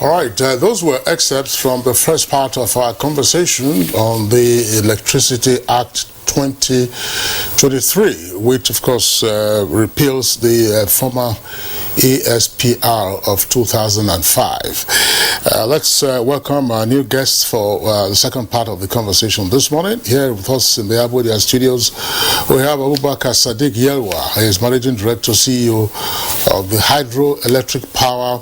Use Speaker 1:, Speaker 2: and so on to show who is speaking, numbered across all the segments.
Speaker 1: All right, those were excerpts from the first part of our conversation on the Electricity Act 2023, which of course repeals the former ESPR of 2005. Let's welcome our new guests for the second part of the conversation this morning. Here with us in the Abuja studios, we have Abubakar Sadiq Yelwa. He is Managing Director, CEO of the Hydroelectric Power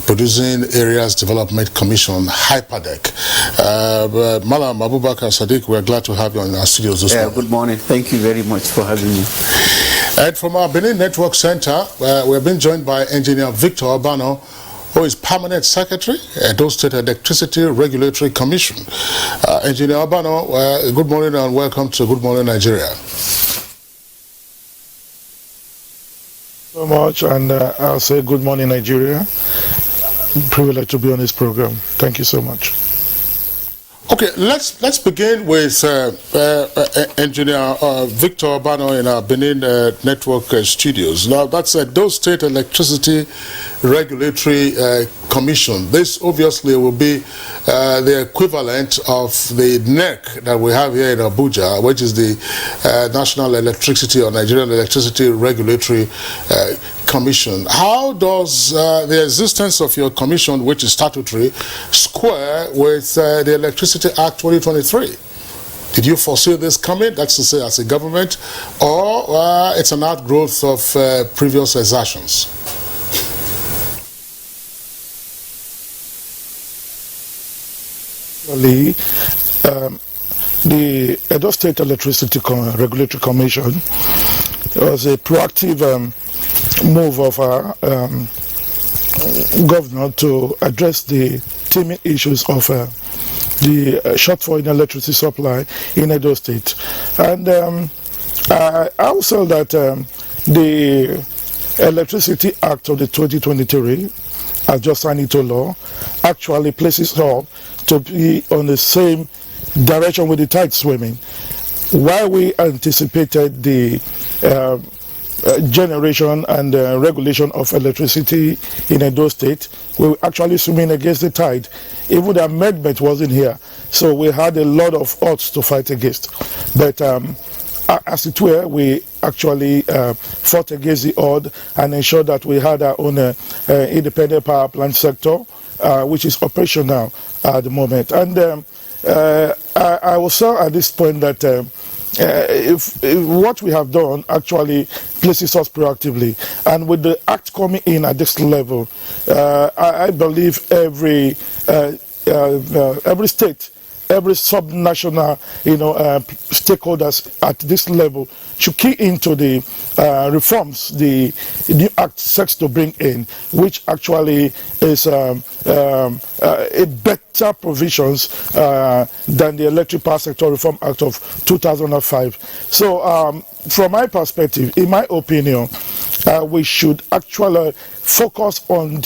Speaker 1: Producing Areas Development Commission, Hyperdeck. Malam Abubakar Sadiq, we are glad to have you in our studios this morning.
Speaker 2: Good morning. Thank you very much for having me.
Speaker 1: And from our Benin Network Center, we have been joined by Engineer Victor Obano, who is Permanent Secretary, Edo State Electricity Regulatory Commission. Engineer Obano, good morning and welcome to Good Morning Nigeria.
Speaker 3: So much, and I'll say good morning Nigeria. Privileged to be on this program. Thank you so much.
Speaker 1: Okay, let's begin with Engineer Victor Obano in our Benin Network studios. Now, that's Edo State Electricity Regulatory Commission. This obviously will be the equivalent of the NEC that we have here in Abuja, which is the National Electricity or Nigerian Electricity Regulatory Commission. How does the existence of your commission, which is statutory, square with the Electricity Act 2023? Did you foresee this coming, that's to say as a government, or it's an outgrowth of previous exertions?
Speaker 3: The Edo State Electricity Regulatory Commission was a proactive move of our governor to address the teeming issues of the shortfall in electricity supply in Edo State. And I also that the Electricity Act of the 2023, as just signed into law, actually places all to be on the same direction with the tide swimming. While we anticipated the generation and regulation of electricity in Edo State, we were actually swimming against the tide. Even the amendment wasn't here, so we had a lot of odds to fight against. But as it were, we actually fought against the odds and ensured that we had our own independent power plant sector, which is operational at the moment. And I will say at this point that if what we have done actually places us proactively, and with the act coming in at this level, I believe every state, every subnational, stakeholders at this level should key into the reforms the new act sets to bring in, which actually is a better provisions than the Electric Power Sector Reform Act of 2005. So from my perspective, in my opinion, we should actually focus on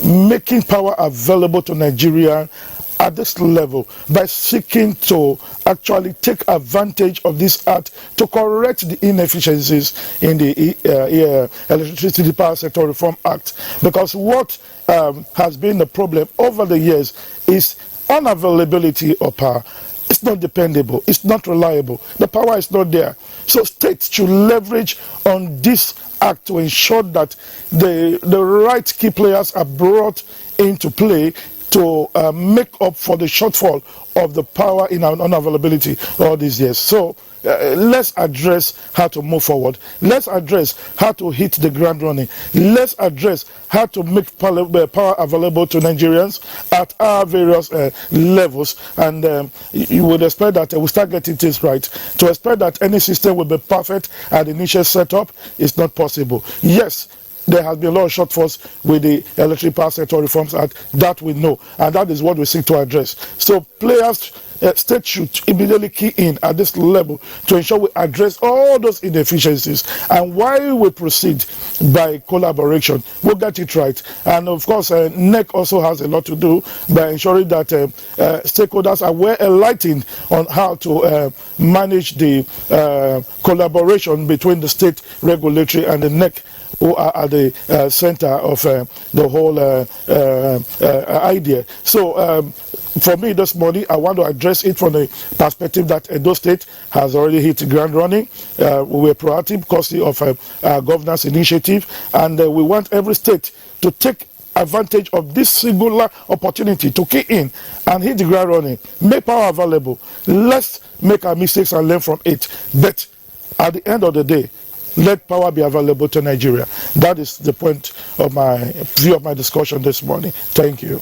Speaker 3: making power available to Nigeria at this level by seeking to actually take advantage of this act to correct the inefficiencies in the Electricity Power Sector Reform Act. Because what has been the problem over the years is unavailability of power. It's not dependable, it's not reliable, the power is not there. So states should leverage on this act to ensure that the right key players are brought into play to make up for the shortfall of the power in our unavailability all these years. So let's address how to move forward. Let's address how to hit the ground running. Let's address how to make power available to Nigerians at our various levels. And you would expect that we start getting things right. To expect that any system will be perfect at the initial setup is not possible. Yes, there has been a lot of shortfalls with the Electric Power Sector Reforms Act, that we know, and that is what we seek to address. So players, states should immediately key in at this level to ensure we address all those inefficiencies. And while we proceed by collaboration, we'll get it right. And of course, NEC also has a lot to do by ensuring that stakeholders are well enlightened on how to manage the collaboration between the state regulatory and the NEC who are at the center of the whole idea. So for me this morning, I want to address it from the perspective that Edo State has already hit the ground running. We were proactive because of governance initiative, and we want every state to take advantage of this singular opportunity to key in and hit the ground running, make power available. Let's make our mistakes and learn from it. But at the end of the day, let power be available to Nigeria. That is the point of my view of my discussion this morning. Thank you.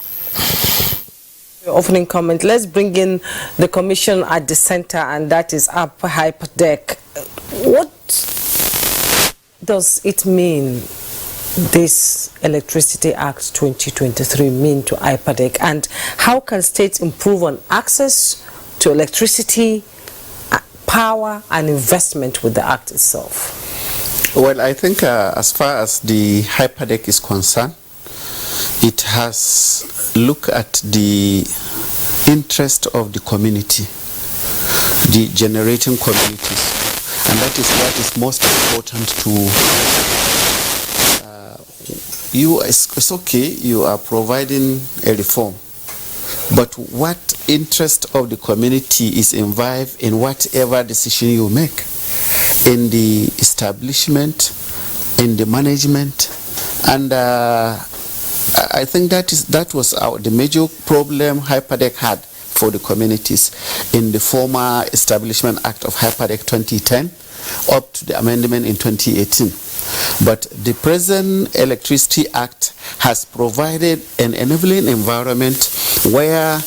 Speaker 4: Opening comment. Let's bring in the commission at the center, and that is Upper Hyper Deck. What does it mean, this Electricity Act 2023 mean to IPADEC, and how can states improve on access to electricity, power and investment with the act itself?
Speaker 2: Well, I think as far as the IPADEC is concerned, it has looked at the interest of the community, the generating communities, and that is what is most important to you. It's okay, you are providing a reform, but what interest of the community is involved in whatever decision you make, in the establishment, in the management, and I think that was the major problem IPADEC had for the communities in the former Establishment Act of IPADEC 2010 up to the amendment in 2018. But the present Electricity Act has provided an enabling environment where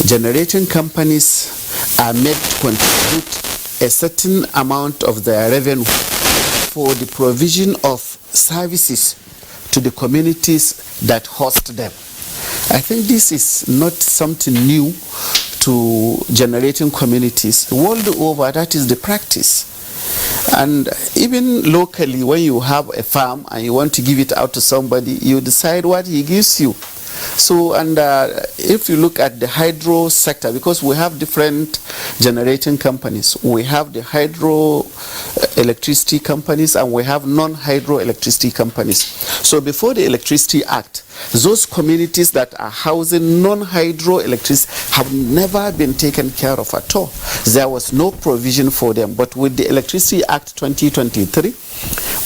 Speaker 2: generating companies are made to contribute a certain amount of their revenue for the provision of services to the communities that host them. I think this is not something new to generating communities. World over, that is the practice. And even locally, when you have a farm and you want to give it out to somebody, you decide what he gives you. So, and if you look at the hydro sector, because we have different generating companies, we have the hydro electricity companies and we have non-hydro electricity companies. So before the Electricity Act, those communities that are housing non-hydro electricity have never been taken care of at all. There was no provision for them. But with the Electricity Act 2023,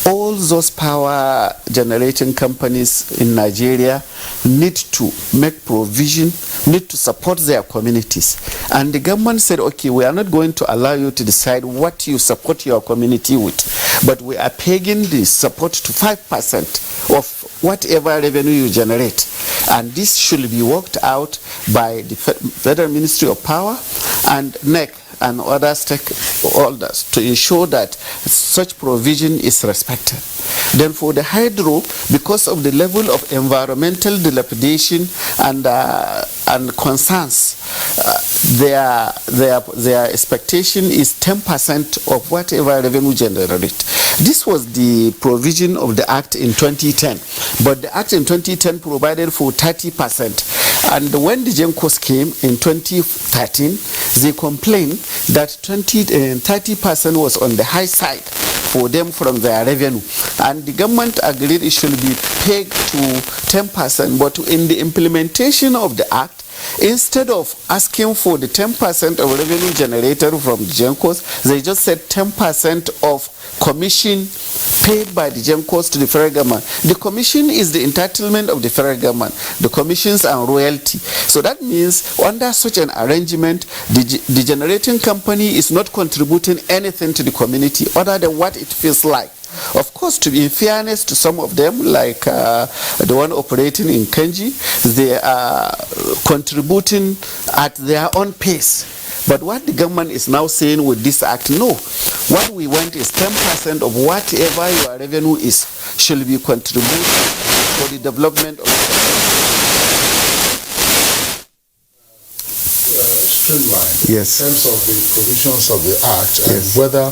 Speaker 2: all those power generating companies in Nigeria need to make provision, need to support their communities. And the government said, okay, we are not going to allow you to decide what you support your community with, but we are pegging the support to 5% of whatever revenue you generate. And this should be worked out by the Federal Ministry of Power and NEC and other stakeholders to ensure that such provision is respected. Then for the hydro, because of the level of environmental dilapidation and concerns, their expectation is 10% of whatever revenue generated. This was the provision of the Act in 2010, but the Act in 2010 provided for 30%. And when the GENCOs came in 2013, they complained that 30% was on the high side for them from their revenue. And the government agreed it should be pegged to 10%, but in the implementation of the Act, instead of asking for the 10% of revenue generated from the GENCOs, they just said 10% of commission paid by the GENCOs to the federal government. The commission is the entitlement of the federal government, the commissions and royalty. So that means under such an arrangement, the generating company is not contributing anything to the community other than what it feels like. Of course, to be in fairness to some of them, like the one operating in Kenji, they are contributing at their own pace. But what the government is now saying with this act, no. What we want is 10% of whatever your revenue is shall be contributed for the development of
Speaker 1: streamline
Speaker 2: yes.
Speaker 1: in terms of the provisions of the act and
Speaker 2: yes.
Speaker 1: whether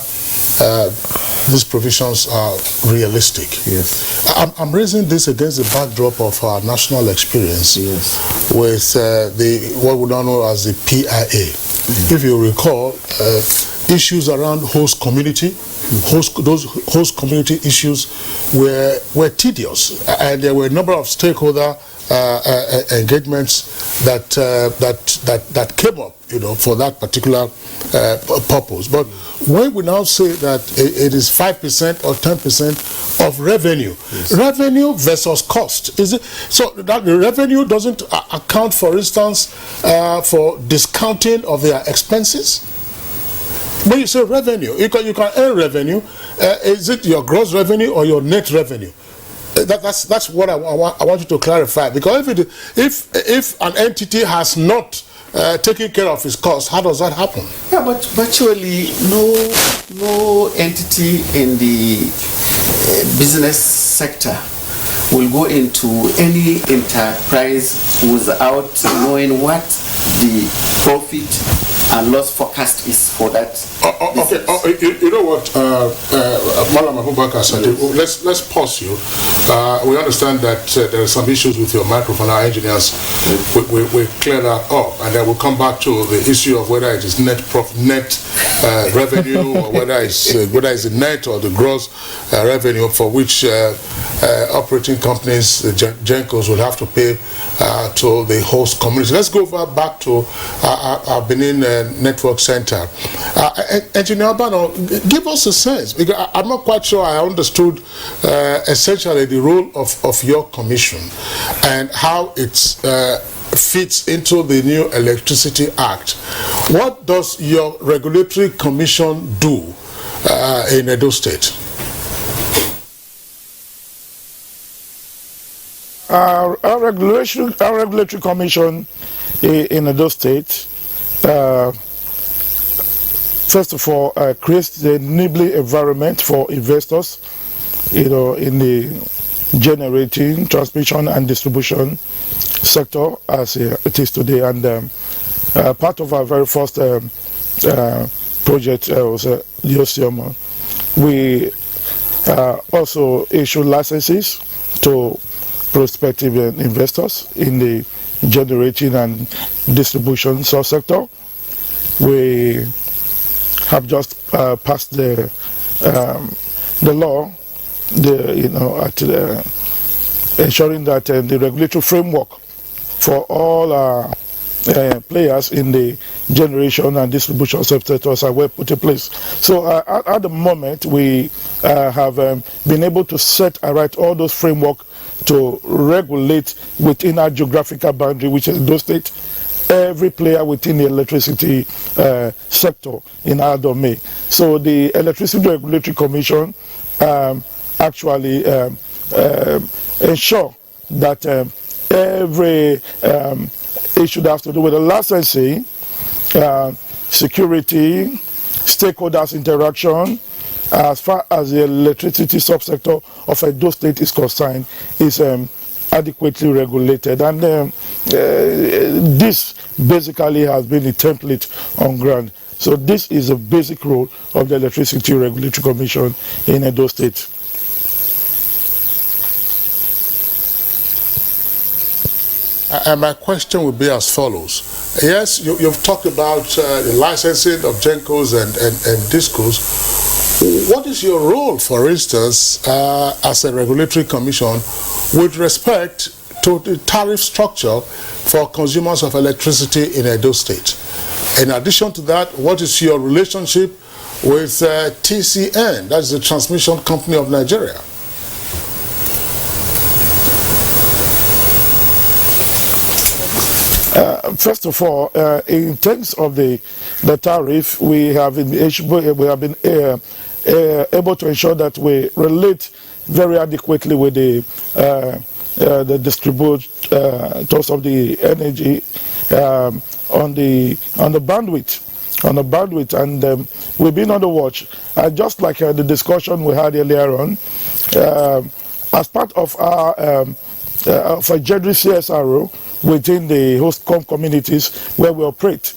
Speaker 1: these provisions are realistic.
Speaker 2: Yes.
Speaker 1: I'm raising this against the backdrop of our national experience
Speaker 2: yes.
Speaker 1: with what we now know as the PIA. If you recall, issues around host community. Those host community issues were tedious, and there were a number of stakeholder engagements that came up, for that particular purpose. But when we now say that it is 5% or 10% of revenue, revenue versus cost, is it so that the revenue doesn't account, for instance, for discounting of their expenses? When you say revenue, you can earn revenue. Is it your gross revenue or your net revenue? That's what I want you to clarify. Because if an entity has not taken care of its costs, how does that happen?
Speaker 2: Yeah, but virtually no entity in the business sector will go into any enterprise without knowing what the profit and loss forecast is for that.
Speaker 1: Okay. You know what, Malam Abubakar said. Let's pause you. We understand that there are some issues with your microphone. Our engineers, we clear that up, and then we'll come back to the issue of whether it is net revenue, or whether it's the net or the gross revenue for which operating companies, the Gencos, will have to pay to the host community. Let's go back to our Benin Network Center. Engineer Albano, give us a sense, because I'm not quite sure I understood essentially the role of your commission and how it fits into the new Electricity Act. What does your regulatory commission do in Edo State?
Speaker 3: Our regulatory commission in Edo State, first of all, creates the enabling environment for investors, in the generating, transmission, and distribution sector as it is today. And part of our very first project was the Osioma. We also issue licenses to prospective investors in the generating and distribution subsector. We have just passed the law, ensuring that the regulatory framework for all players in the generation and distribution subsectors are well put in place. So at the moment, we have been able to set aright all those framework to regulate within our geographical boundary, which is Edo State, every player within the electricity sector in our domain. So the Electricity Regulatory Commission actually ensure that every issue that has to do with the licensing, security, stakeholders interaction, as far as the electricity subsector of Edo State is concerned, is adequately regulated. And this basically has been the template on ground. So this is a basic role of the Electricity Regulatory Commission in Edo State.
Speaker 1: And my question would be as follows. Yes, you've talked about the licensing of Gencos and Discos. What is your role, for instance, as a regulatory commission with respect to the tariff structure for consumers of electricity in Edo State? In addition to that, what is your relationship with TCN, that's the Transmission Company of Nigeria?
Speaker 3: First of all, in terms of the tariff, we have been able to ensure that we relate very adequately with the distributors of the energy on the bandwidth, and we've been on the watch. Just like the discussion we had earlier on, as part of our general CSRO within the host communities where we operate,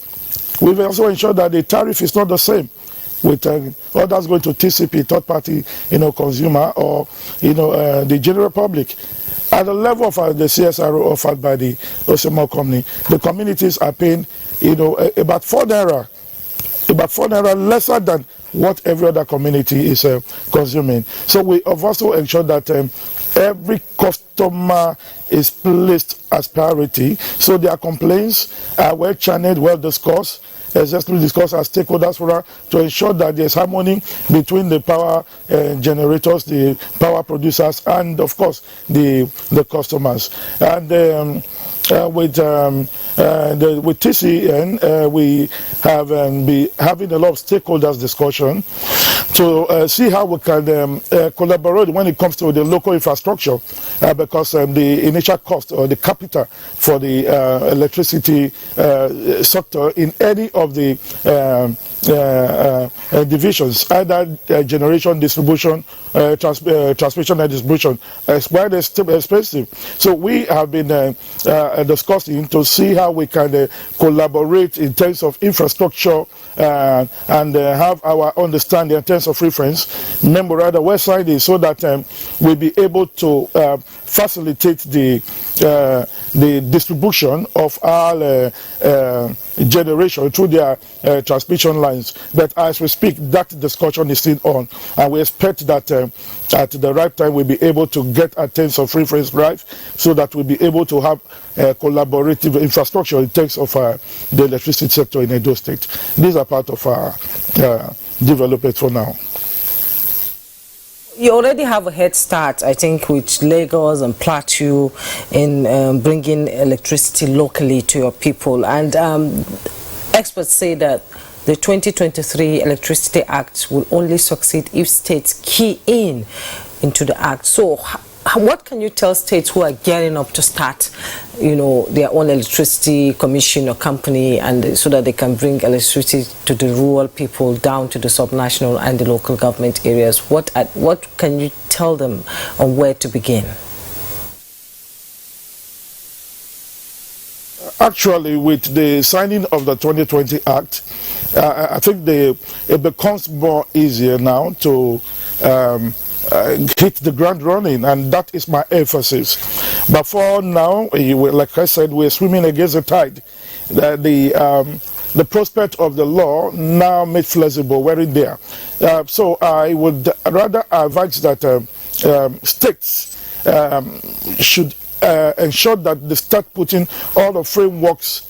Speaker 3: we've also ensured that the tariff is not the same with others going to TCP, third party, consumer, or the general public. At the level of the CSRO offered by the Osimo company, the communities are paying about 4 naira about 4 naira lesser than what every other community is consuming. So we have also ensured that every customer is placed as priority. So their complaints are well channeled, well discussed, exactly discussed as stakeholders for to ensure that there's harmony between the power generators, the power producers, and of course the customers. And with TCN, we have been having a lot of stakeholders discussion to see how we can collaborate when it comes to the local infrastructure, because the initial cost or the capital for the electricity sector in any of the divisions, either generation, distribution, transmission and distribution, is quite expensive. So we have been discussing to see how we can collaborate in terms of infrastructure and have our understanding in terms of reference. Remember, the website is so that we'll be able to facilitate the distribution of our generation through their transmission lines. But as we speak, that discussion is still on, and we expect that at the right time we'll be able to get a terms of reference right, so that we'll be able to have collaborative infrastructure in terms of the electricity sector in Edo State. These are part of our development for now.
Speaker 4: You already have a head start, I think, with Lagos and Plateau in bringing electricity locally to your people. And experts say that the 2023 Electricity Act will only succeed if states key in into the act. So what can you tell states who are gearing up to start, their own electricity commission or company, and so that they can bring electricity to the rural people down to the subnational and the local government areas? What can you tell them on where to begin?
Speaker 3: Actually, with the signing of the 2020 Act, I think it becomes more easier now to hit the ground running, and that is my emphasis. But for now, like I said, we're swimming against the tide. The prospect of the law now made flexible weren't there. So I would rather advise that states should ensure that they start putting all the frameworks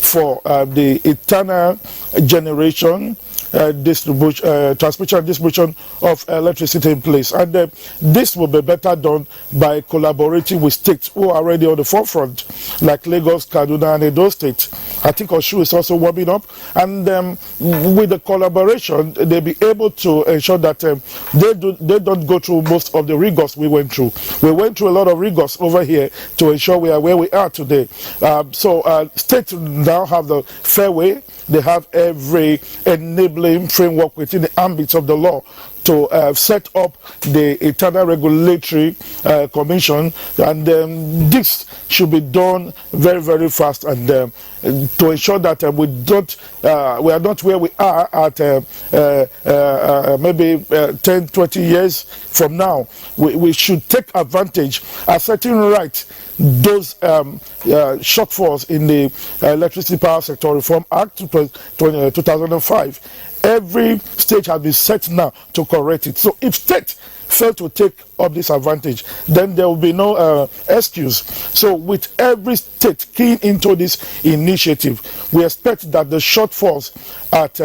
Speaker 3: for the eternal generation, transmission and distribution of electricity in place. And this will be better done by collaborating with states who are already on the forefront, like Lagos, Kaduna, and Edo State. I think Oshu is also warming up. And with the collaboration, they'll be able to ensure that they don't go through most of the rigors we went through. We went through a lot of rigors over here to ensure we are where we are today. So states now have the fairway. They have every enabling framework within the ambit of the law to set up the Eternal Regulatory Commission, and this should be done very, very fast, and to ensure that we are not where we are at maybe 10, 20 years from now. We should take advantage, asserting right those shortfalls in the Electricity Power Sector Reform Act 2005. Every state has been set now to correct it. So if states fail to take up this advantage, then there will be no excuse. So with every state keying into this initiative, we expect that the shortfalls at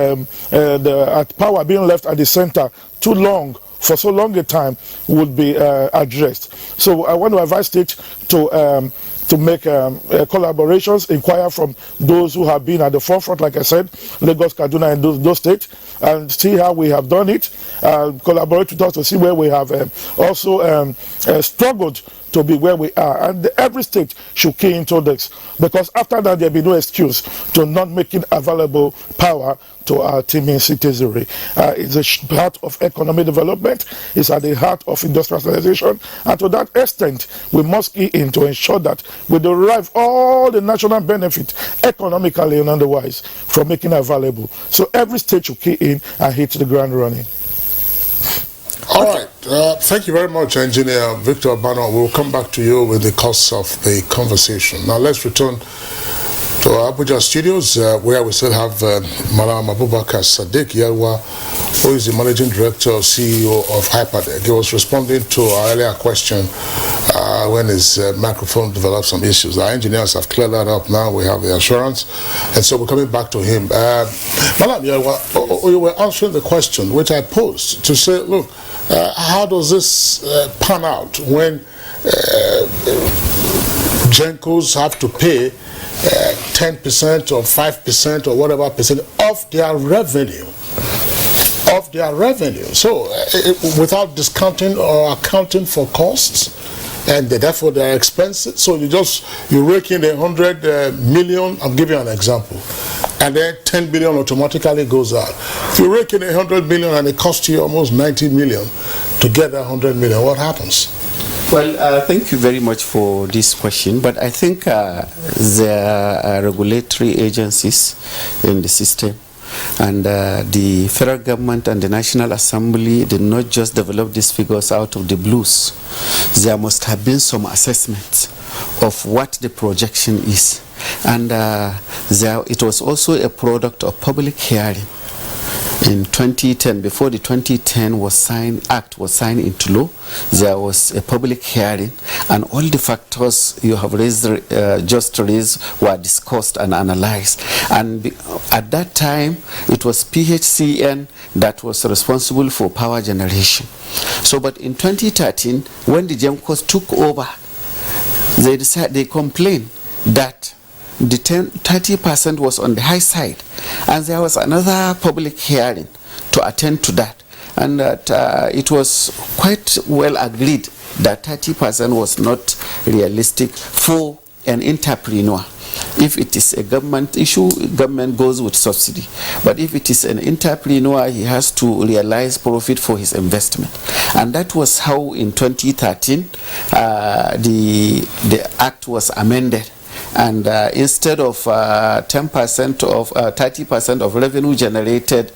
Speaker 3: power being left at the center too long, for so long a time, would be addressed. So I want to advise states to make collaborations, inquire from those who have been at the forefront, like I said, Lagos, Kaduna, and those states, and see how we have done it. Collaborate with us to see where we have also struggled to be where we are. And every state should key into this, because after that, there'll be no excuse to not making available power to our teeming citizenry. It's the heart of economic development. It's at the heart of industrialization. And to that extent, we must key in to ensure that we derive all the national benefit, economically and otherwise, from making available. So every state should key in and hit the ground running.
Speaker 1: All right. Thank you very much, Engineer Victor Bano. We'll come back to you with the course of the conversation. Now let's return to our Abuja studios, where we still have Malam Abubakar Sadiq Yalwa, who is the Managing Director, CEO of Hyperdeck. He was responding to our earlier question when his microphone developed some issues. Our engineers have cleared that up now. We have the assurance. And so we're coming back to him. Malam Yalwa, you were answering the question which I posed to say, look, how does this pan out when Gencos have to pay 10% or 5% or whatever percent of their revenue? So without discounting or accounting for costs, and therefore they are expensive. So you rake in 100 million. I'm giving you an example, and then 10 billion automatically goes out. If you rake in 100 million and it costs you almost 90 million to get that 100 million, what happens?
Speaker 2: Well, thank you very much for this question, but I think there are regulatory agencies in the system, and the federal government and the National Assembly did not just develop these figures out of the blues. There must have been some assessment of what the projection is, and it was also a product of public hearing. In 2010, before the 2010 Act was signed into law, there was a public hearing, and all the factors you have just raised were discussed and analyzed. And at that time, it was PHCN that was responsible for power generation. So, but in 2013, when the Gencos took over, they complained that the 30% was on the high side, and there was another public hearing to attend to that, and that it was quite well agreed that 30% was not realistic for an entrepreneur. If it is a government issue, government goes with subsidy, but if it is an entrepreneur, he has to realize profit for his investment. And that was how in 2013 the act was amended. And instead of 10% of 30% of revenue generated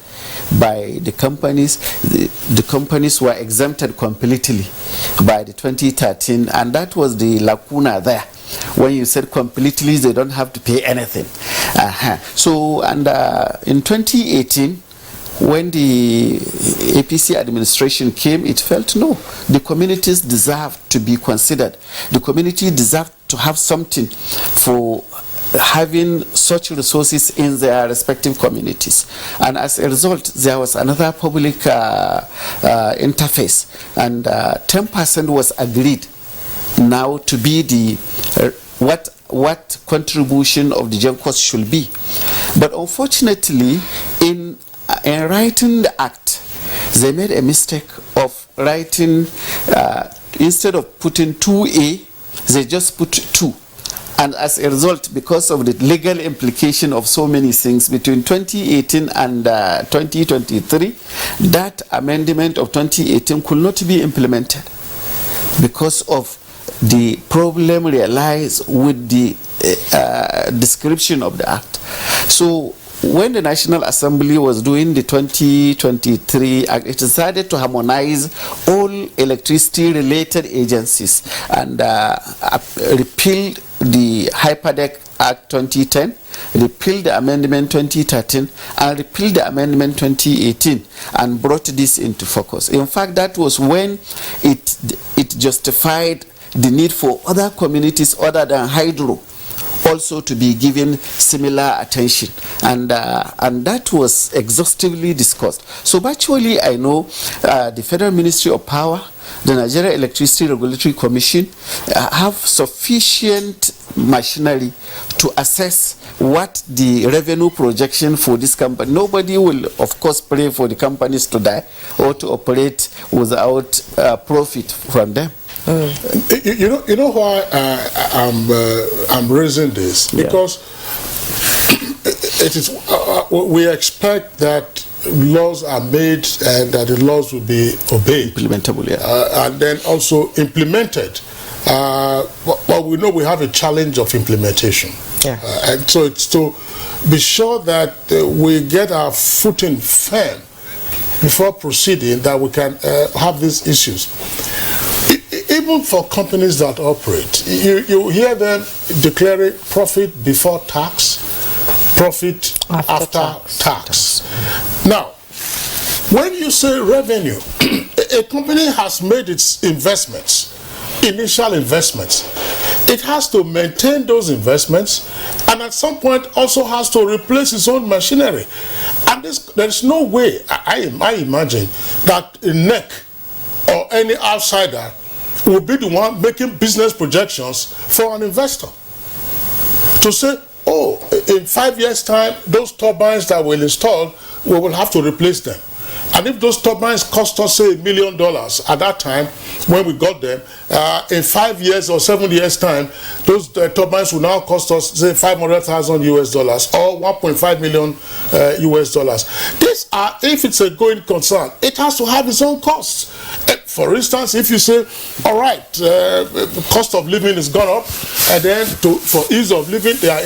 Speaker 2: by the companies, the companies were exempted completely by the 2013, and that was the lacuna there. When you said completely, they don't have to pay anything. So, and in 2018, when the APC administration came, it felt no, the communities deserve to be considered. The community deserve to have something for having such resources in their respective communities. And as a result, there was another public interface, and 10% was agreed now to be the what contribution of the Gencos should be. But unfortunately, in writing the act, they made a mistake of writing, instead of putting 2A, they just put 2. And as a result, because of the legal implication of so many things between 2018 and 2023, that amendment of 2018 could not be implemented because of the problem realized with the description of the act. So when the National Assembly was doing the 2023 Act, it decided to harmonize all electricity-related agencies and repealed the Hyperdeck Act 2010, repealed the Amendment 2013, and repealed the Amendment 2018, and brought this into focus. In fact, that was when it justified the need for other communities other than hydro also to be given similar attention, and that was exhaustively discussed. So virtually I know the Federal Ministry of Power, the Nigerian Electricity Regulatory Commission have sufficient machinery to assess what the revenue projection for this company. Nobody will of course pray for the companies to die or to operate without profit from them.
Speaker 1: You know why I'm raising this? Because it is we expect that laws are made and that the laws will be obeyed,
Speaker 2: implementable, yeah,
Speaker 1: and then also implemented. But we know we have a challenge of implementation, and so it's to be sure that we get our footing firm before proceeding, that we can have these issues. Even for companies that operate, you hear them declaring profit before tax. profit after tax. Now, when you say revenue, a company has made its investments, initial investments. It has to maintain those investments, and at some point also has to replace its own machinery. And there's no way, I imagine, that a NEC or any outsider will be the one making business projections for an investor. To say, oh, in 5 years' time, those turbines that will install, we will have to replace them. And if those turbines cost us, say, $1 million at that time, when we got them, in 5 years or 7 years' time, those turbines will now cost us, say, $500,000 or 1.5 million US dollars. These are, if it's a going concern, it has to have its own costs. For instance, if you say, all right, the cost of living has gone up, and then for ease of living, they are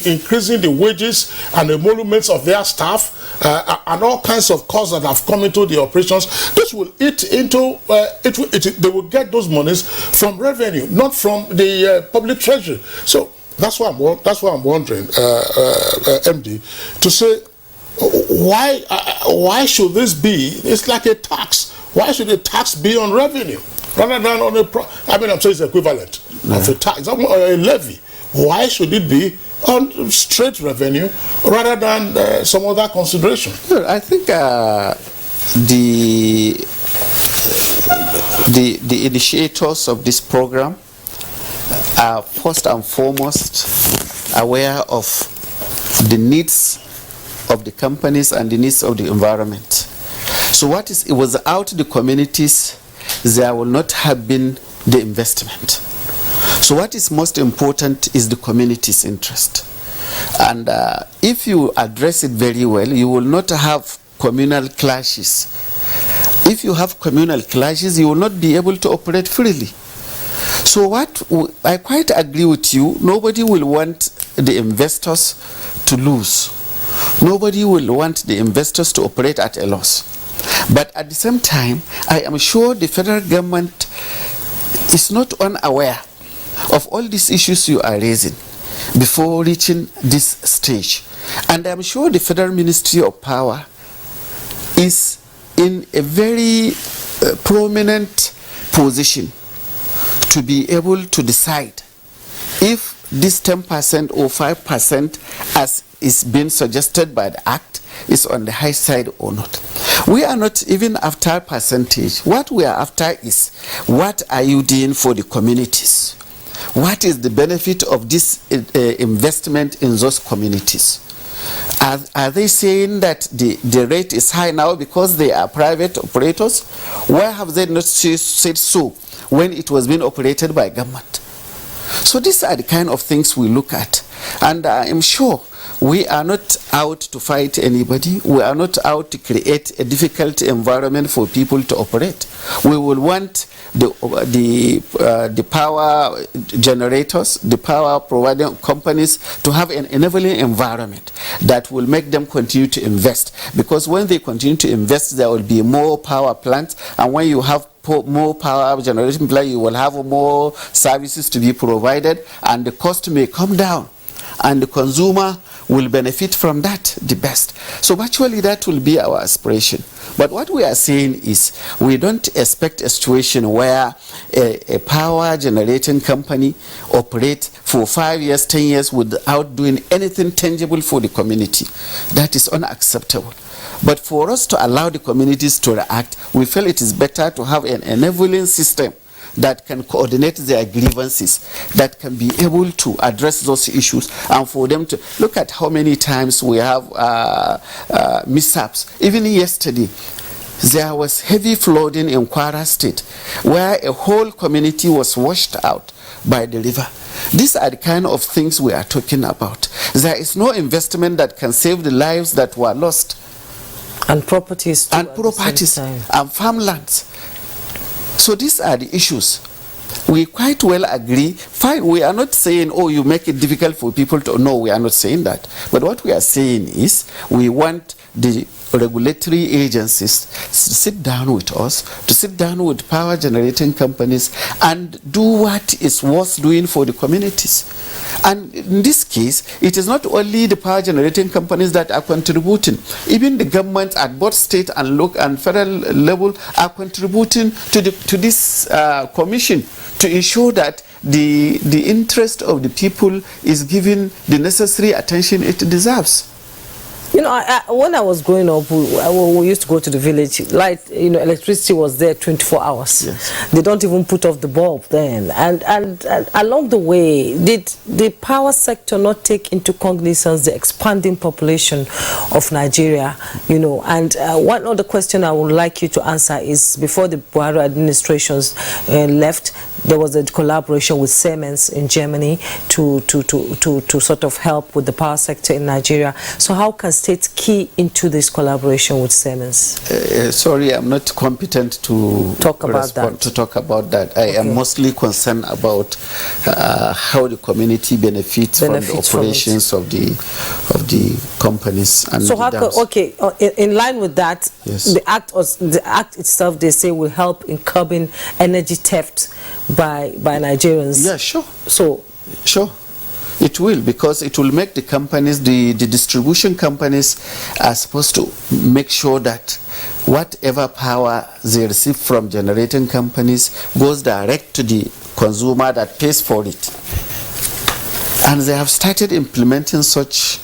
Speaker 1: increasing the wages and emoluments of their staff, and all kinds of costs that have come into the operations. This will eat into, they will get those monies from revenue, not from the public treasury. So that's why I'm wondering, MD, to say, why should this be? It's like a tax. Why should a tax be on revenue rather than on I'm saying it's equivalent of a tax or a levy. Why should it be on straight revenue rather than some other consideration?
Speaker 2: Well, I think the initiators of this program are first and foremost aware of the needs of the companies and the needs of the environment. So it was out the communities, there will not have been the investment. So what is most important is the community's interest. And if you address it very well, you will not have communal clashes. If you have communal clashes, you will not be able to operate freely. So I quite agree with you, nobody will want the investors to lose. Nobody will want the investors to operate at a loss. But at the same time, I am sure the federal government is not unaware of all these issues you are raising before reaching this stage. And I'm sure the Federal Ministry of Power is in a very prominent position to be able to decide if this 10% or 5%, as is being suggested by the Act, is on the high side or not. We are not even after percentage. What we are after is, what are you doing for the communities? What is the benefit of this investment in those communities? Are they saying that the rate is high now because they are private operators? Why have they not said so when it was being operated by government? So these are the kind of things we look at. And I am sure we are not out to fight anybody. We are not out to create a difficult environment for people to operate. We will want the power generators, the power providing companies to have an enabling environment that will make them continue to invest. Because when they continue to invest, there will be more power plants, and when you have more power generation plant, you will have more services to be provided, and the cost may come down, and the consumer will benefit from that the best. So actually that will be our aspiration. But what we are saying is, we don't expect a situation where a power generating company operates for 5 years, 10 years without doing anything tangible for the community. That is unacceptable. But for us to allow the communities to react, we feel it is better to have an enabling system that can coordinate their grievances, that can be able to address those issues, and for them to look at how many times we have mishaps. Even yesterday, there was heavy flooding in Kwara State, where a whole community was washed out by the river. These are the kind of things we are talking about. There is no investment that can save the lives that were lost.
Speaker 4: And properties too,
Speaker 2: and properties and farmlands. So these are the issues. We quite well agree. Fine, we are not saying, oh, you make it difficult for people to. No, we are not saying that. But what we are saying is, we want the regulatory agencies to sit down with us, to sit down with power generating companies and do what is worth doing for the communities. And in this case, it is not only the power generating companies that are contributing. Even the government at both state and local and federal level are contributing to this commission to ensure that the interest of the people is given the necessary attention it deserves.
Speaker 4: You know, when I was growing up, we used to go to the village. Electricity was there 24 hours.
Speaker 2: Yes.
Speaker 4: They don't even put off the bulb then. And along the way, did the power sector not take into cognizance the expanding population of Nigeria? You know, and one other question I would like you to answer is, before the Buhari administrations left, there was a collaboration with Siemens in Germany to sort of help with the power sector in Nigeria. So how can states key into this collaboration with Siemens?
Speaker 2: Sorry, I'm not competent to
Speaker 4: talk about that.
Speaker 2: I am mostly concerned about how the community benefits from the operations of the companies and
Speaker 4: so
Speaker 2: the dams.
Speaker 4: In line with that,
Speaker 2: yes.
Speaker 4: the act itself, they say, will help in curbing energy theft by Nigerians.
Speaker 2: Yeah, sure.
Speaker 4: So
Speaker 2: sure. It will, because it will make the companies, the distribution companies are supposed to make sure that whatever power they receive from generating companies goes direct to the consumer that pays for it. And they have started implementing such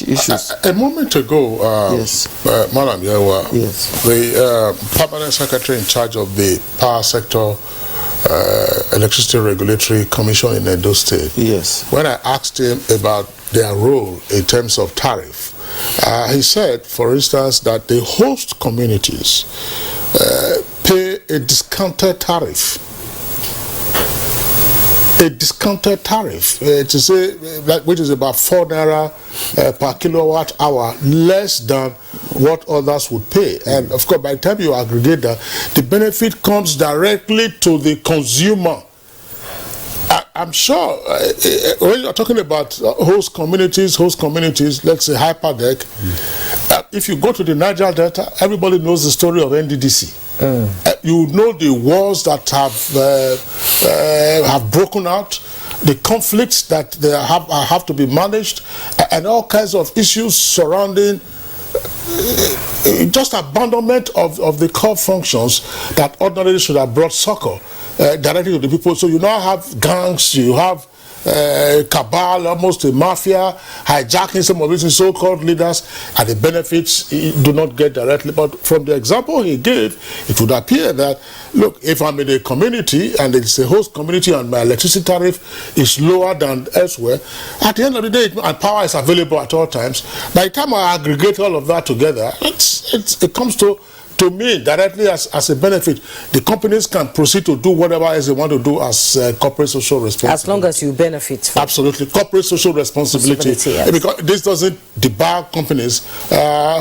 Speaker 2: issues.
Speaker 1: A moment ago,
Speaker 2: yes.
Speaker 1: Madam Yewa,
Speaker 2: yes.
Speaker 1: the permanent secretary in charge of the power sector Electricity Regulatory Commission in Edo State.
Speaker 2: Yes.
Speaker 1: When I asked him about their role in terms of tariff, he said, for instance, that the host communities pay a discounted tariff. A discounted tariff, to say that, which is about 4 naira per kilowatt hour, less than what others would pay. And of course, by the time you aggregate that, the benefit comes directly to the consumer. I'm sure when you're talking about host communities, let's say Hyperdeck, if you go to the Niger Delta, everybody knows the story of NDDC. You know the wars that have broken out, the conflicts that they have to be managed, and all kinds of issues surrounding just abandonment of the core functions that ordinarily should have brought succor directly to the people. So you now have gangs, you have cabal, almost a mafia, hijacking some of these so-called leaders, and the benefits do not get directly. But from the example he gave, it would appear that, look, if I'm in a community and it's a host community and my electricity tariff is lower than elsewhere, at the end of the day, and power is available at all times, by the time I aggregate all of that together, it comes to me directly as a benefit. The companies can proceed to do whatever else they want to do as corporate social responsibility.
Speaker 4: As long as you benefit from
Speaker 1: absolutely corporate social responsibility.
Speaker 4: Yes.
Speaker 1: Because this doesn't debar companies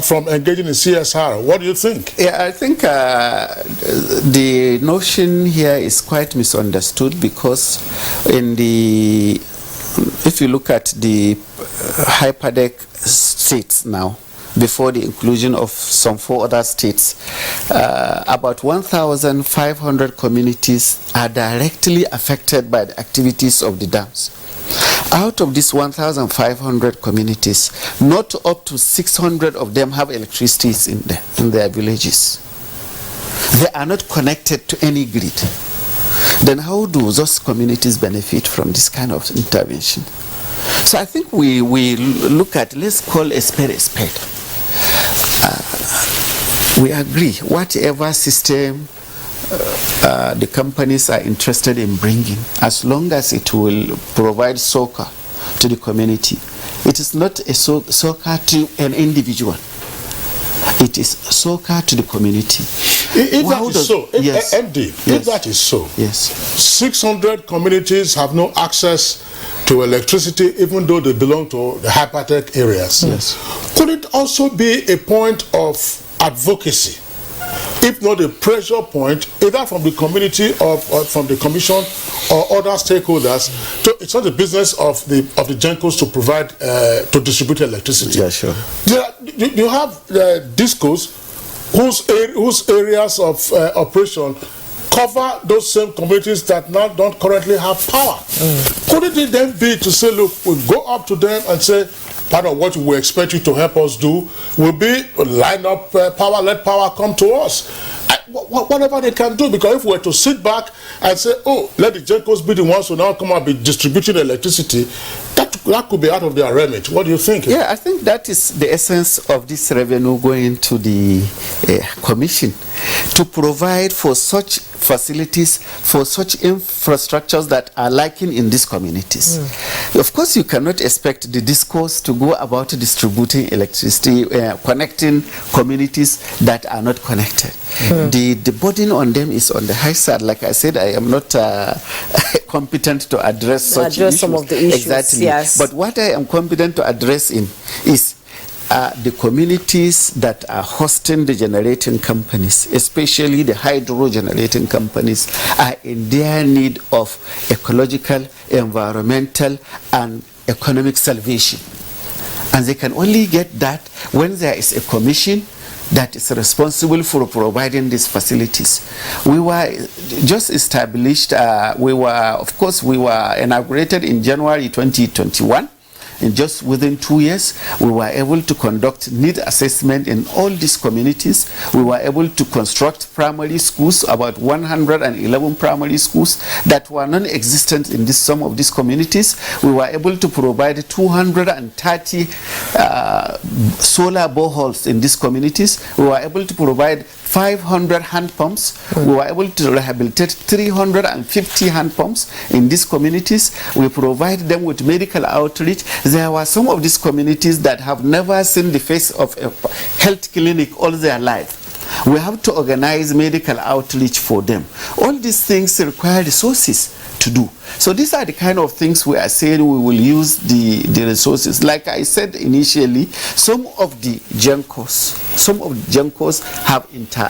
Speaker 1: from engaging in CSR. What do you think?
Speaker 2: Yeah, I think the notion here is quite misunderstood, because if you look at the Hyperdeck states now, before the inclusion of some 4 other states, about 1,500 communities are directly affected by the activities of the dams. Out of these 1,500 communities, not up to 600 of them have electricity in their villages. They are not connected to any grid. Then how do those communities benefit from this kind of intervention? So I think we look at, let's call a spade a spade. We agree, whatever system the companies are interested in bringing, as long as it will provide succor to the community. It is not a succor to an individual. It is succor to the community.
Speaker 1: If that is so,
Speaker 2: yes.
Speaker 1: MD, if that is so,
Speaker 2: yes.
Speaker 1: 600 communities have no access to electricity, even though they belong to the Hypertech areas.
Speaker 2: Yes.
Speaker 1: Could it also be a point of advocacy, if not a pressure point, either from the community or from the commission or other stakeholders? It's not the business of the GENCOs to provide, to distribute electricity.
Speaker 2: Yeah, sure.
Speaker 1: you have discos whose areas of operation cover those same communities that now don't currently have power. Couldn't it then be to say, look, we go up to them and say, part of what we expect you to help us do will be line up power, let power come to us. Whatever they can do, because if we were to sit back and say, oh, let the GENCOs be the ones who now come and be distributing electricity, that could be out of their remit. What do you think?
Speaker 2: Yeah, I think that is the essence of this revenue going to the commission, to provide for such facilities, for such infrastructures that are lacking in these communities. Of course, you cannot expect the discourse to go about distributing electricity, connecting communities that are not connected. The burden on them is on the high side. Like I said, I am not competent to address such issues.
Speaker 4: Some of the issues,
Speaker 2: exactly.
Speaker 4: yes.
Speaker 2: But what I am competent to address is the communities that are hosting the generating companies, especially the hydro generating companies, are in their need of ecological, environmental, and economic salvation. And they can only get that when there is a commission that is responsible for providing these facilities. We were just established, we were inaugurated in January 2021. And just within 2 years, we were able to conduct need assessment in all these communities. We were able to construct primary schools, about 111 primary schools that were non-existent in some of these communities. We were able to provide 230 solar boreholes in these communities. We were able to provide 500 hand pumps. We were able to rehabilitate 350 hand pumps in these communities. We provide them with medical outreach. There were some of these communities that have never seen the face of a health clinic all their life. We have to organize medical outreach for them. All these things require resources to do. So these are the kind of things we are saying we will use the resources. Like I said initially, some of the GENCOs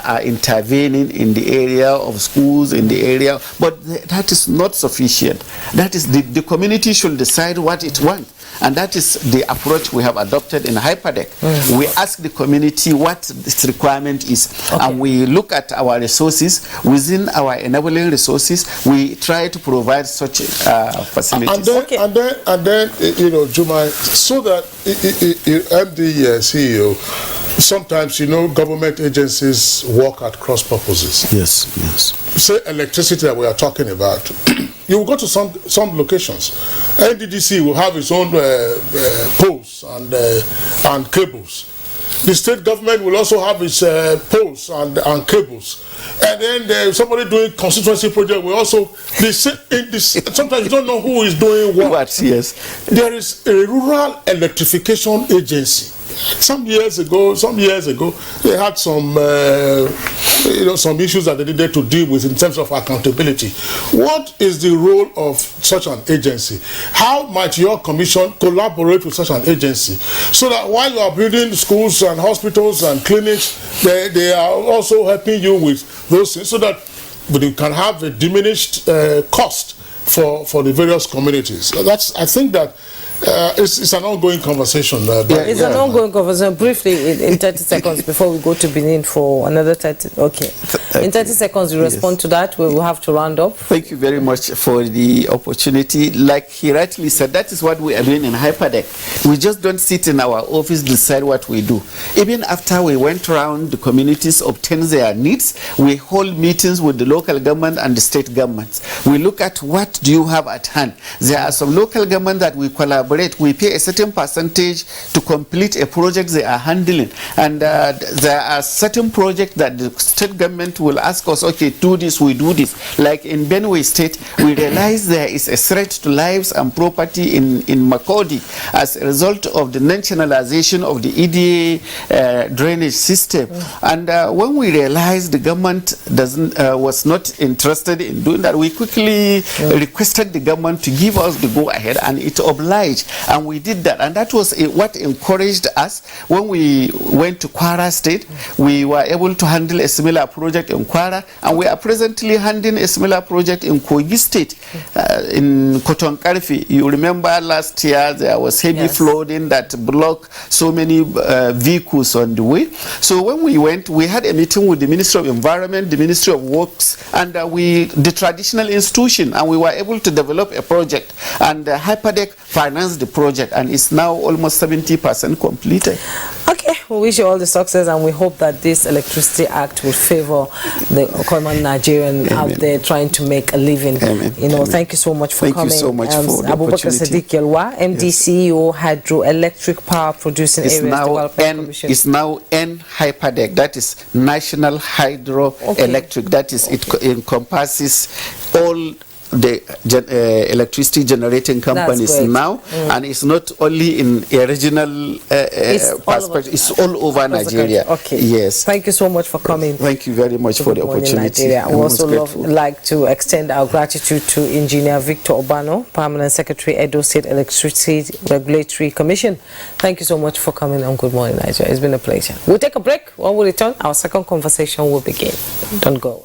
Speaker 2: are intervening in the area of schools, in the area, but that is not sufficient. That is the community should decide what it wants. And that is the approach we have adopted in Hyperdeck. We ask the community what its requirement is, and we look at our resources. Within our enabling resources, we try to provide such facilities.
Speaker 1: And then, you know, Juma, so that MD CEO, sometimes, you know, government agencies work at cross purposes.
Speaker 2: Yes.
Speaker 1: Say electricity that we are talking about. You will go to some locations. NDDC will have its own poles and cables. The state government will also have its poles and cables. And then there's somebody doing constituency project will also sometimes you don't know who is doing what.
Speaker 2: Yes.
Speaker 1: There is a rural electrification agency. Some years ago, they had some issues that they needed to deal with in terms of accountability. What is the role of such an agency? How might your commission collaborate with such an agency so that while you are building schools and hospitals and clinics, they are also helping you with those things so that you can have a diminished cost for the various communities? I think that it's an ongoing conversation.
Speaker 4: It's an ongoing conversation. Briefly, in 30 seconds before we go to Benin for another 30. Okay. In 30 seconds, you respond to that. We will have to round up.
Speaker 2: Thank you very much for the opportunity. Like he rightly said, that is what we are doing in Hyperdeck. We just don't sit in our office, decide what we do. Even after we went around the communities, obtain their needs, we hold meetings with the local government and the state governments. We look at what do you have at hand. There are some local government that we collaborate. We pay a certain percentage to complete a project they are handling, and there are certain projects that the state government will ask us, okay, do this, we do this. Like in Benue State, we realize there is a threat to lives and property in Makodi as a result of the nationalization of the EDA drainage system. And when we realized the government was not interested in doing that, we quickly requested the government to give us the go-ahead, and it obliged manage. And we did that, and that was what encouraged us. When we went to Kwara State, we were able to handle a similar project in Kwara, and we are presently handling a similar project in Kogi State, in Kotonkarfi. You remember last year there was heavy flooding that blocked so many vehicles on the way. So when we went, we had a meeting with the Ministry of Environment, the Ministry of Works, and the traditional institution, and we were able to develop a project, and Hyperdeck financed the project, and it's now almost 70% completed.
Speaker 4: Okay, we wish you all the success, and we hope that this Electricity Act will favor the common Nigerian out there trying to make a living. You know, thank you so much for coming.
Speaker 2: Thank you so much for the
Speaker 4: Abubakar
Speaker 2: opportunity.
Speaker 4: Sadiq Yelwa, MD CEO, Hydroelectric Power Producing Areas Development Commission.
Speaker 2: It's now Hyperdeck, that is National Hydroelectric. That is, it encompasses all the electricity generating companies now, and it's not only in a regional perspective, it's all over Nigeria.
Speaker 4: Okay.
Speaker 2: Yes.
Speaker 4: Thank you so much for coming.
Speaker 2: Thank you very much for the opportunity.
Speaker 4: I also like to extend our gratitude to Engineer Victor Obano, Permanent Secretary, Edo State Electricity Regulatory Commission. Thank you so much for coming on Good Morning Nigeria. It's been a pleasure. We'll take a break. When we return, our second conversation will begin. Don't go away.